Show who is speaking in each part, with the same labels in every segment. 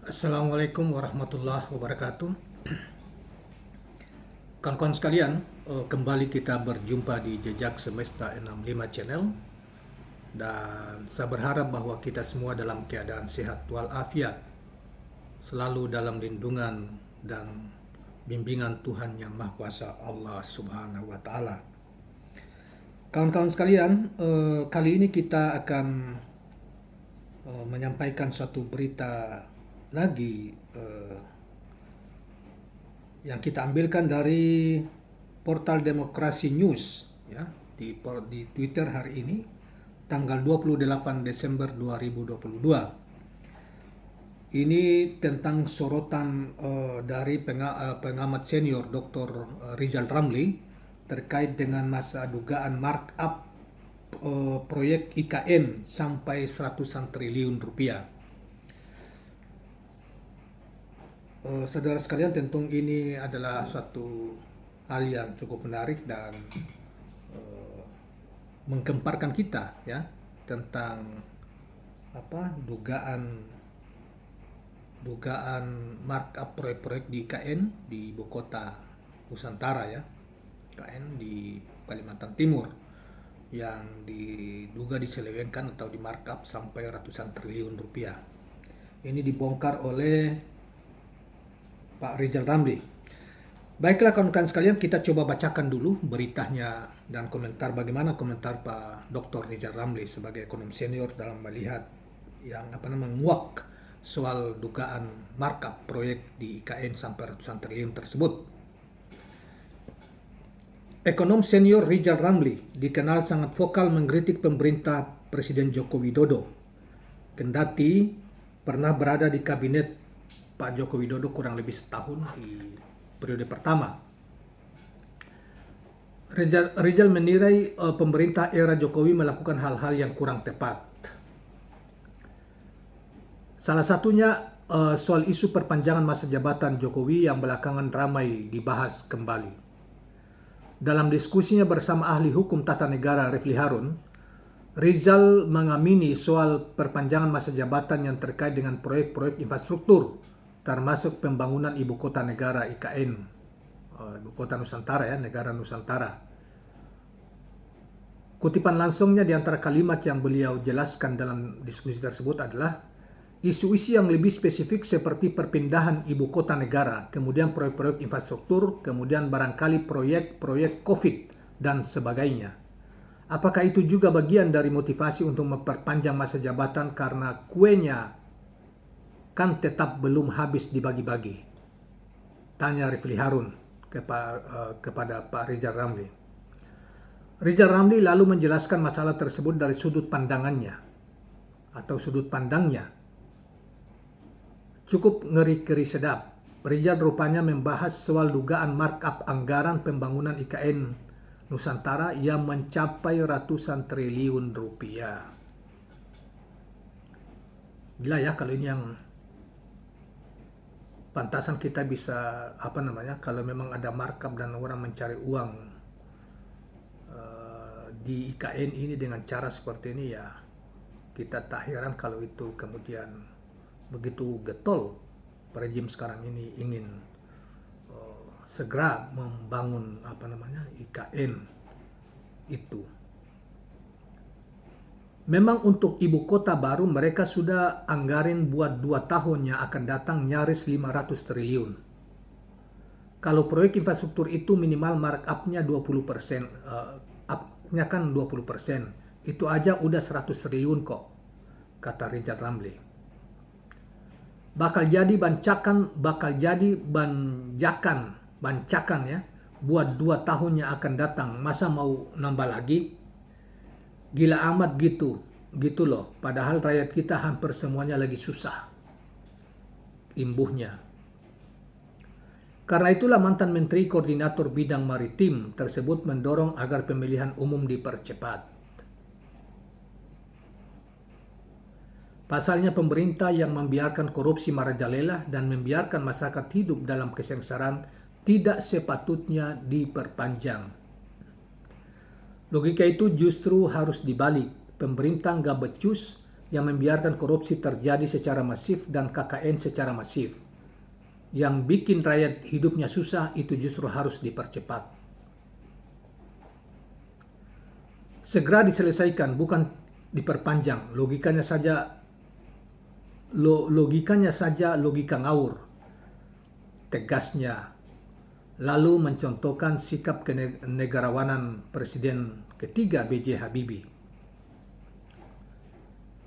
Speaker 1: Assalamualaikum warahmatullahi wabarakatuh. Kawan-kawan sekalian, kembali kita berjumpa di Jejak Semesta 65 Channel. Dan saya berharap bahwa kita semua dalam keadaan sehat walafiat, selalu dalam lindungan dan bimbingan Tuhan Yang Maha Kuasa, Allah Subhanahu wa Ta'ala. Kawan-kawan sekalian, kali ini kita akan menyampaikan suatu berita lagi yang kita ambilkan dari portal Demokrasi News ya, di Twitter hari ini tanggal 28 Desember 2022. Ini tentang sorotan dari pengamat senior Dr. Rizal Ramli terkait dengan masa dugaan markup proyek IKN sampai ratusan triliun rupiah. Saudara sekalian, tentu ini adalah suatu hal yang cukup menarik dan menggemparkan kita ya tentang dugaan markup proyek-proyek di IKN di ibu kota Nusantara ya, IKN di Kalimantan Timur yang diduga diselewengkan atau di markup sampai ratusan triliun rupiah. Ini dibongkar oleh Pak Rizal Ramli. Baiklah kawan-kawan sekalian, kita coba bacakan dulu beritanya dan komentar bagaimana komentar Pak Dr. Rizal Ramli sebagai ekonom senior dalam melihat yang menguak soal dugaan markup proyek di IKN sampai ratusan triliun tersebut. Ekonom senior Rizal Ramli dikenal sangat vokal mengkritik pemerintah Presiden Joko Widodo. Kendati pernah berada di kabinet Pak Joko Widodo kurang lebih setahun di periode pertama. Rizal menilai pemerintah era Jokowi melakukan hal-hal yang kurang tepat. Salah satunya soal isu perpanjangan masa jabatan Jokowi yang belakangan ramai dibahas kembali. Dalam diskusinya bersama ahli hukum tata negara Refli Harun, Rizal mengamini soal perpanjangan masa jabatan yang terkait dengan proyek-proyek infrastruktur, termasuk pembangunan ibu kota negara IKN, ibu kota Nusantara ya, negara Nusantara. Kutipan langsungnya di antara kalimat yang beliau jelaskan dalam diskusi tersebut adalah isu-isu yang lebih spesifik seperti perpindahan ibu kota negara, kemudian proyek-proyek infrastruktur, kemudian barangkali proyek-proyek COVID dan sebagainya. Apakah itu juga bagian dari motivasi untuk memperpanjang masa jabatan karena kuenya kan tetap belum habis dibagi-bagi? Tanya Refli Harun kepada Pak Rizal Ramli. Rizal Ramli lalu menjelaskan masalah tersebut dari sudut pandangannya atau sudut pandangnya. Cukup ngeri-ngeri sedap. Rizal rupanya membahas soal dugaan markup anggaran pembangunan IKN Nusantara yang mencapai ratusan triliun rupiah. Gila ya kalau ini yang pantasan kita bisa kalau memang ada markup dan orang mencari uang di IKN ini dengan cara seperti ini, ya kita tak heran kalau itu kemudian begitu getol rejim sekarang ini ingin segera membangun IKN itu. Memang untuk ibu kota baru mereka sudah anggarin buat 2 tahun yang akan datang nyaris 500 triliun. Kalau proyek infrastruktur itu minimal markup-nya 20%, up-nya kan 20%. Itu aja udah 100 triliun kok, kata Rizal Ramli. Bakal jadi bancakan ya, buat 2 tahun yang akan datang. Masa mau nambah lagi? Gila amat gitu loh. Padahal rakyat kita hampir semuanya lagi susah, imbuhnya. Karena itulah mantan Menteri Koordinator Bidang Maritim tersebut mendorong agar pemilihan umum dipercepat. Pasalnya pemerintah yang membiarkan korupsi merajalela dan membiarkan masyarakat hidup dalam kesengsaraan tidak sepatutnya diperpanjang. Logika itu justru harus dibalik. Pemerintah nggak becus yang membiarkan korupsi terjadi secara masif dan KKN secara masif. Yang bikin rakyat hidupnya susah itu justru harus dipercepat. Segera diselesaikan, bukan diperpanjang. Logikanya saja logika ngawur. Tegasnya, lalu mencontohkan sikap kenegarawanan Presiden ketiga B.J. Habibie.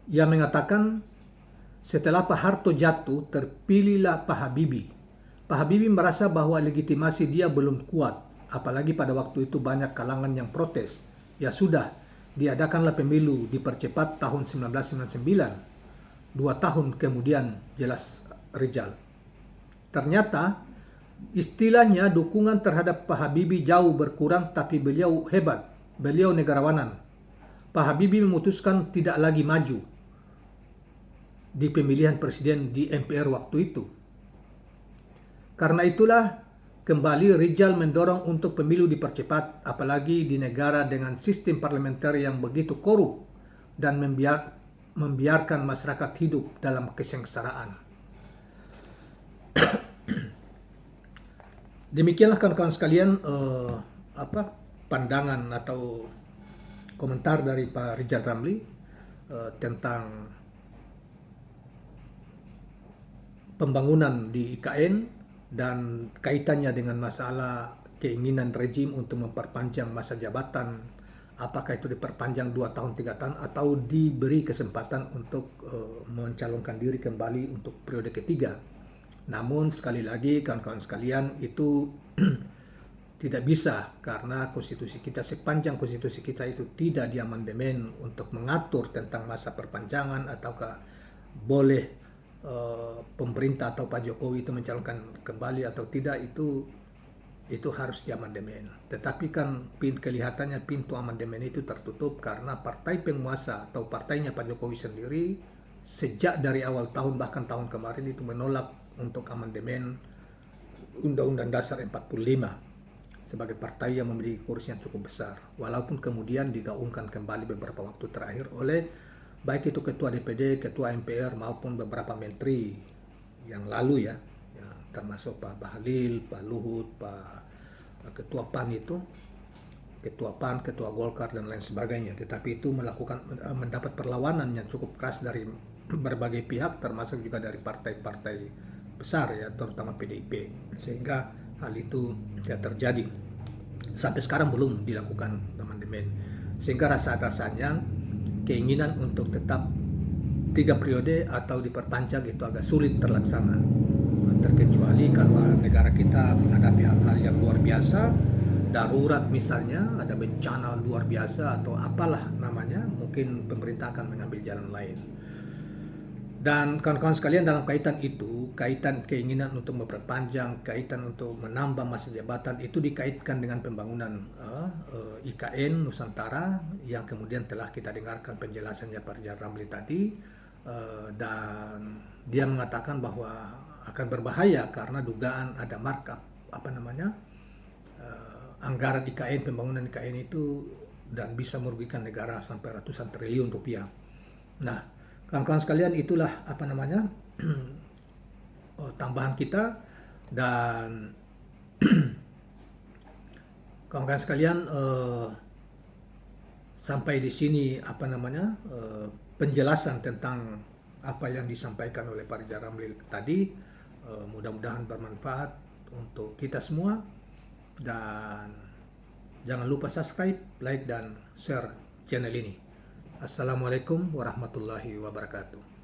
Speaker 1: Ia mengatakan, setelah Pak Harto jatuh, terpilihlah Pak Habibie. Pak Habibie merasa bahwa legitimasi dia belum kuat, apalagi pada waktu itu banyak kalangan yang protes. Ya sudah, diadakanlah pemilu dipercepat tahun 1999. 2 tahun kemudian, jelas Rizal. Ternyata, istilahnya dukungan terhadap Pak Habibie jauh berkurang, tapi beliau hebat, beliau negarawanan. Pak Habibie memutuskan tidak lagi maju di pemilihan presiden di MPR waktu itu. Karena itulah kembali Rizal mendorong untuk pemilu dipercepat, apalagi di negara dengan sistem parlementer yang begitu korup dan membiarkan masyarakat hidup dalam kesengsaraan. Demikianlah kawan-kawan sekalian pandangan atau komentar dari Pak Rizal Ramli tentang pembangunan di IKN dan kaitannya dengan masalah keinginan rejim untuk memperpanjang masa jabatan, apakah itu diperpanjang 2 tahun, 3 tahun, atau diberi kesempatan untuk mencalonkan diri kembali untuk periode ketiga. Namun sekali lagi kawan-kawan sekalian, itu tidak bisa, karena konstitusi kita, sepanjang konstitusi kita itu tidak diamandemen untuk mengatur tentang masa perpanjangan ataukah boleh pemerintah atau Pak Jokowi itu mencalonkan kembali atau tidak, itu harus diamandemen. Tetapi kan kelihatannya pintu amandemen itu tertutup karena partai penguasa atau partainya Pak Jokowi sendiri sejak dari awal tahun, bahkan tahun kemarin itu menolak untuk amandemen Undang-Undang Dasar 45 sebagai partai yang memiliki kursi yang cukup besar, walaupun kemudian digaungkan kembali beberapa waktu terakhir oleh baik itu Ketua DPD, Ketua MPR maupun beberapa menteri yang lalu ya termasuk Pak Bahlil, Pak Luhut, Pak Ketua PAN itu, Ketua PAN, Ketua Golkar dan lain sebagainya. Tetapi itu mendapat perlawanan yang cukup keras dari berbagai pihak, termasuk juga dari partai-partai besar ya, terutama PDIP, sehingga hal itu tidak terjadi. Sampai sekarang belum dilakukan amandemen, sehingga rasa-rasanya keinginan untuk tetap 3 periode atau diperpanjang itu agak sulit terlaksana, terkecuali kalau negara kita menghadapi hal-hal yang luar biasa, darurat misalnya, ada bencana luar biasa atau apalah namanya, mungkin pemerintah akan mengambil jalan lain. Dan kawan-kawan sekalian, dalam kaitan itu, kaitan keinginan untuk memperpanjang, kaitan untuk menambah masa jabatan, itu dikaitkan dengan pembangunan IKN Nusantara yang kemudian telah kita dengarkan penjelasannya Pak Rizal Ramli tadi, dan dia mengatakan bahwa akan berbahaya karena dugaan ada markup anggaran IKN, pembangunan IKN itu, dan bisa merugikan negara sampai ratusan triliun rupiah. Nah, kawan-kawan sekalian, itulah tambahan kita. Dan kawan-kawan sekalian, sampai di sini penjelasan tentang apa yang disampaikan oleh Pak Rizal Ramli tadi. Mudah-mudahan bermanfaat untuk kita semua, dan jangan lupa subscribe, like, dan share channel ini. Assalamualaikum warahmatullahi wabarakatuh.